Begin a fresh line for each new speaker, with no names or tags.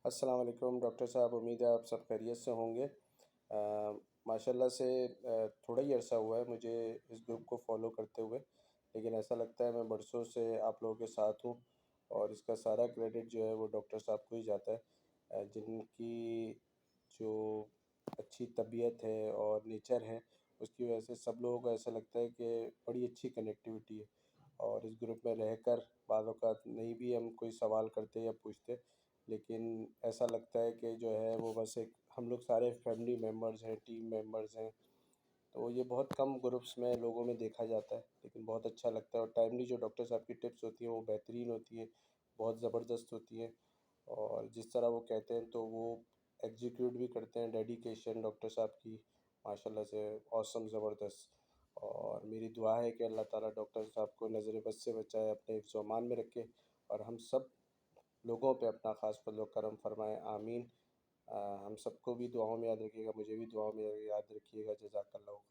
السلام علیکم ڈاکٹر صاحب، امید ہے آپ سب خیریت سے ہوں گے۔ ماشاءاللہ سے تھوڑا ہی عرصہ ہوا ہے مجھے اس گروپ کو فالو کرتے ہوئے، لیکن ایسا لگتا ہے میں برسوں سے آپ لوگوں کے ساتھ ہوں، اور اس کا سارا کریڈٹ جو ہے وہ ڈاکٹر صاحب کو ہی جاتا ہے، جن کی جو اچھی طبیعت ہے اور نیچر ہے اس کی وجہ سے سب لوگوں کو ایسا لگتا ہے کہ بڑی اچھی کنیکٹیوٹی ہے۔ اور اس گروپ میں رہ کر بعض اوقات نہیں بھی ہم کوئی سوال کرتے یا پوچھتے، لیکن ایسا لگتا ہے کہ جو ہے وہ بس ایک ہم لوگ سارے فیملی ممبرز ہیں، ٹیم ممبرز ہیں۔ تو یہ بہت کم گروپس میں لوگوں میں دیکھا جاتا ہے، لیکن بہت اچھا لگتا ہے۔ اور ٹائملی جو ڈاکٹر صاحب کی ٹپس ہوتی ہیں وہ بہترین ہوتی ہیں، بہت زبردست ہوتی ہیں، اور جس طرح وہ کہتے ہیں تو وہ ایگزیکیوٹ بھی کرتے ہیں۔ ڈیڈیکیشن ڈاکٹر صاحب کی ماشاءاللہ سے اوسم، زبردست۔ اور میری دعا ہے کہ اللہ تعالیٰ ڈاکٹر صاحب کو نظر بد سے بچائے، اپنے حفظ و امان میں رکھے، اور ہم سب لوگوں پہ اپنا خاص فضل و کرم فرمائے، آمین۔ ہم سب کو بھی دعاؤں میں یاد رکھیے گا، مجھے بھی دعاؤں میں یاد رکھیے گا۔ جزاک اللہ خیر۔